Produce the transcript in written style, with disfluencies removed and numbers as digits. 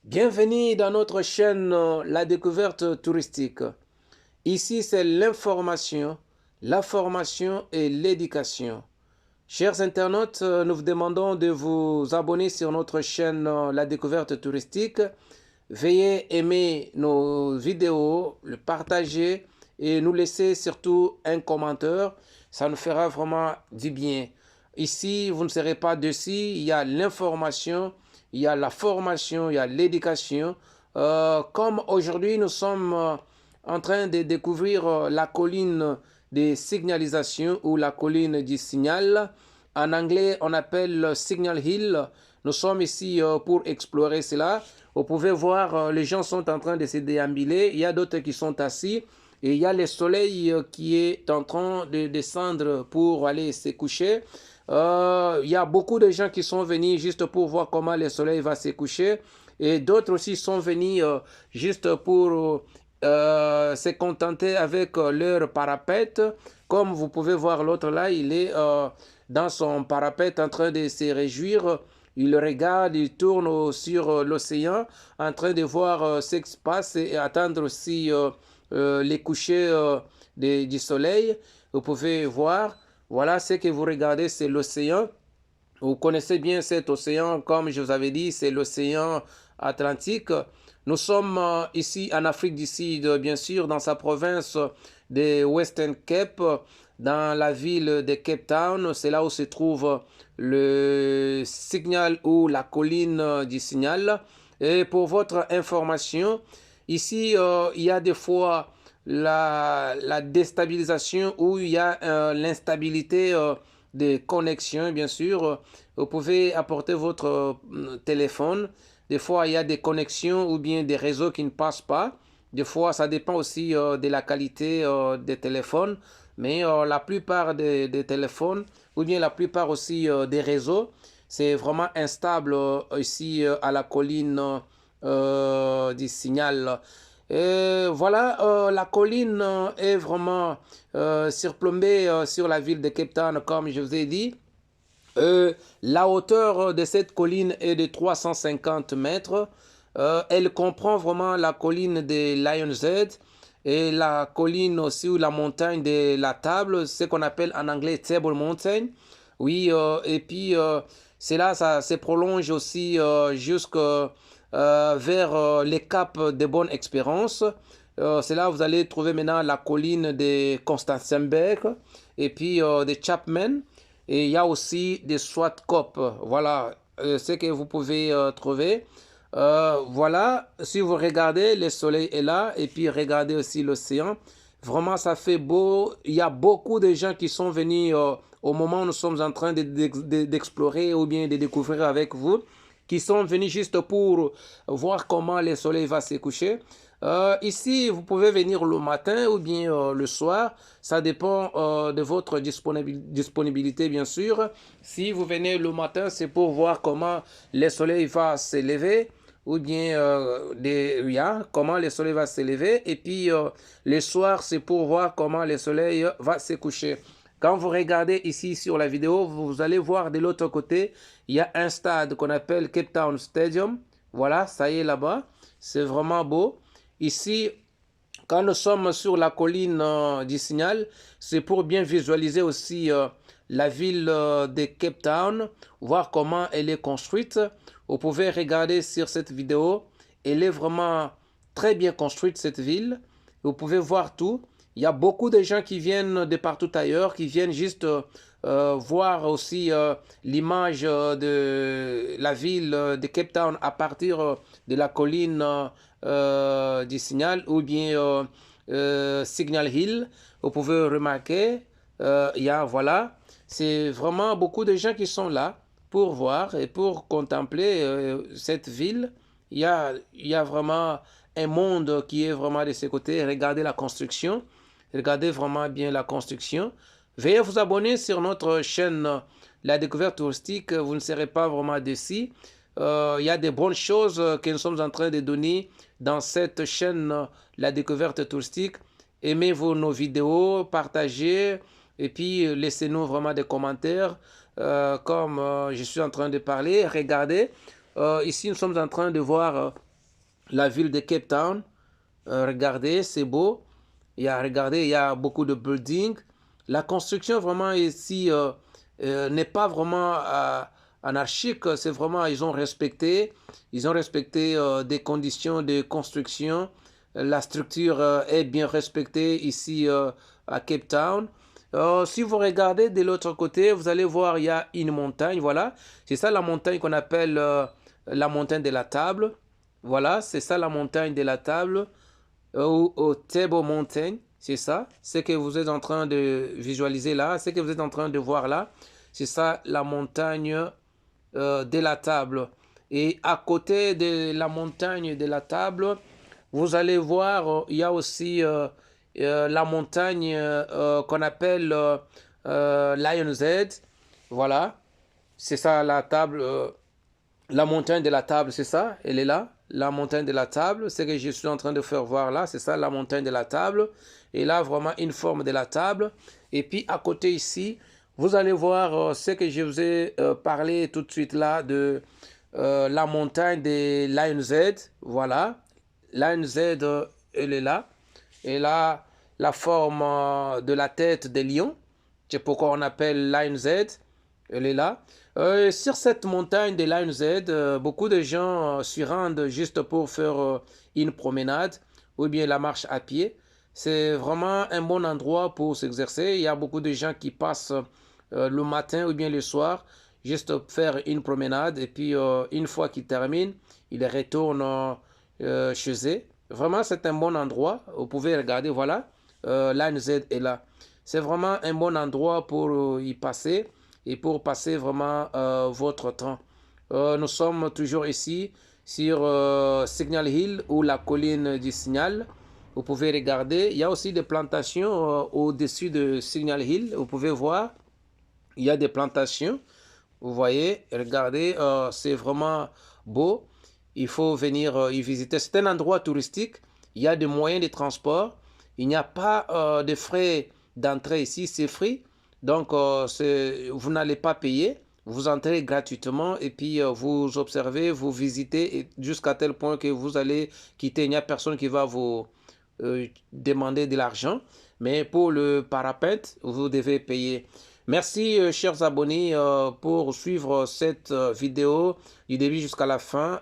Bienvenue dans notre chaîne La Découverte Touristique. Ici, c'est l'information, la formation et l'éducation. Chers internautes, nous vous demandons de vous abonner sur notre chaîne La Découverte Touristique. Veuillez aimer nos vidéos, le partager et nous laisser surtout un commentaire. Ça nous fera vraiment du bien. Ici, vous ne serez pas dessus. Il y a l'information, il y a la formation, il y a l'éducation. Comme aujourd'hui, nous sommes en train de découvrir la colline des signalisations ou la colline du signal. En anglais, on appelle Signal Hill. Nous sommes ici pour explorer cela. Vous pouvez voir, les gens sont en train de se déambuler. Il y a d'autres qui sont assis. Et il y a le soleil qui est en train de descendre pour aller se coucher. Il y a beaucoup de gens qui sont venus juste pour voir comment le soleil va se coucher. Et d'autres aussi sont venus juste pour se contenter avec leur parapet. Comme vous pouvez voir, l'autre là, il est dans son parapet en train de se réjouir. Il regarde, il tourne sur l'océan en train de voir ce qui se passe et attendre aussi les couchers du soleil. Vous pouvez voir, voilà ce que vous regardez, c'est l'océan. Vous connaissez bien cet océan, comme je vous avais dit, c'est l'océan Atlantique. Nous sommes ici en Afrique du Sud, bien sûr, dans sa province de Western Cape, dans la ville de Cape Town. C'est là où se trouve le signal ou la colline du signal. Et pour votre information, ici, il y a des fois la déstabilisation ou il y a l'instabilité de connexion, bien sûr. Vous pouvez apporter votre téléphone. Des fois, il y a des connexions ou bien des réseaux qui ne passent pas. Des fois, ça dépend aussi de la qualité des téléphones. Mais la plupart des téléphones ou bien la plupart aussi des réseaux, c'est vraiment instable ici à la colline du signal. Et voilà, la colline est vraiment surplombée sur la ville de Cape Town, comme je vous ai dit. La hauteur de cette colline est de 350 mètres. Elle comprend vraiment la colline de Lion's Head et la colline aussi ou la montagne de la Table, ce qu'on appelle en anglais Table Mountain. Oui, et puis cela, ça se prolonge aussi jusqu'à vers les caps de bonne expérience. C'est là où vous allez trouver maintenant la colline de Constanzenberg et puis de Chapman. Et il y a aussi des Swartkop. Voilà ce que vous pouvez trouver. Voilà, si vous regardez, le soleil est là. Et puis regardez aussi l'océan. Vraiment, ça fait beau. Il y a beaucoup de gens qui sont venus au moment où nous sommes en train d'explorer ou bien de découvrir avec vous, qui sont venus juste pour voir comment le soleil va se coucher. Ici, vous pouvez venir le matin ou bien le soir. Ça dépend de votre disponibilité, bien sûr. Si vous venez le matin, c'est pour voir comment le soleil va se lever ou bien comment le soleil va se lever. Et puis, le soir, c'est pour voir comment le soleil va se coucher. Quand vous regardez ici sur la vidéo, vous allez voir de l'autre côté, il y a un stade qu'on appelle Cape Town Stadium. Voilà, ça y est là-bas. C'est vraiment beau. Ici, quand nous sommes sur la colline du Signal, c'est pour bien visualiser aussi la ville de Cape Town, voir comment elle est construite. Vous pouvez regarder sur cette vidéo. Elle est vraiment très bien construite, cette ville. Vous pouvez voir tout. Il y a beaucoup de gens qui viennent de partout ailleurs, qui viennent juste voir aussi l'image de la ville de Cape Town à partir de la colline du Signal ou bien Signal Hill. Vous pouvez remarquer, il y a, voilà, c'est vraiment beaucoup de gens qui sont là pour voir et pour contempler cette ville. Il y a vraiment un monde qui est vraiment de ce côté. Regardez la construction. Regardez vraiment bien la construction. Veuillez vous abonner sur notre chaîne La Découverte Touristique. Vous ne serez pas vraiment déçus. Il y a des bonnes choses que nous sommes en train de donner dans cette chaîne La Découverte Touristique. Aimez-vous nos vidéos, partagez et puis laissez-nous vraiment des commentaires comme je suis en train de parler. Regardez, ici nous sommes en train de voir la ville de Cape Town. Regardez, c'est beau. Regardez, il y a beaucoup de buildings. La construction vraiment ici n'est pas vraiment anarchique. C'est vraiment, ils ont respecté des conditions de construction. La structure est bien respectée ici à Cape Town. Si vous regardez de l'autre côté, vous allez voir, il y a une montagne. Voilà, c'est ça la montagne qu'on appelle la montagne de la table. Voilà, c'est ça la montagne de la table au Table Mountain, c'est ça. Ce que vous êtes en train de visualiser là, ce que vous êtes en train de voir là, c'est ça la montagne de la table. Et à côté de la montagne de la table, vous allez voir, il y a aussi la montagne qu'on appelle Lion's Head. Voilà, c'est ça la table. La montagne de la table, c'est ça, elle est là. La montagne de la table, ce que je suis en train de faire voir là, c'est ça, la montagne de la table. Et là, vraiment une forme de la table. Et puis à côté ici, vous allez voir ce que je vous ai parlé tout de suite là de la montagne des Lion's Head. Voilà, Lion's Head, elle est là. Et là, la forme de la tête des lions. C'est pourquoi on appelle Lion's Head. Elle est là. Sur cette montagne de Lion's Head, beaucoup de gens s'y rendent juste pour faire une promenade ou bien la marche à pied. C'est vraiment un bon endroit pour s'exercer. Il y a beaucoup de gens qui passent le matin ou bien le soir juste faire une promenade et puis une fois qu'ils terminent, ils retournent chez eux. Vraiment, c'est un bon endroit. Vous pouvez regarder, voilà, Lion's Head est là. C'est vraiment un bon endroit pour y passer et pour passer vraiment votre temps. Nous sommes toujours ici sur Signal Hill ou la colline du Signal. Vous pouvez regarder. Il y a aussi des plantations au-dessus de Signal Hill. Vous pouvez voir. Il y a des plantations. Vous voyez, regardez, c'est vraiment beau. Il faut venir y visiter. C'est un endroit touristique. Il y a des moyens de transport. Il n'y a pas de frais d'entrée ici. C'est free. Donc, vous n'allez pas payer. Vous entrez gratuitement et puis vous observez, vous visitez jusqu'à tel point que vous allez quitter. Il n'y a personne qui va vous demander de l'argent. Mais pour le parapente, vous devez payer. Merci, chers abonnés, pour suivre cette vidéo du début jusqu'à la fin.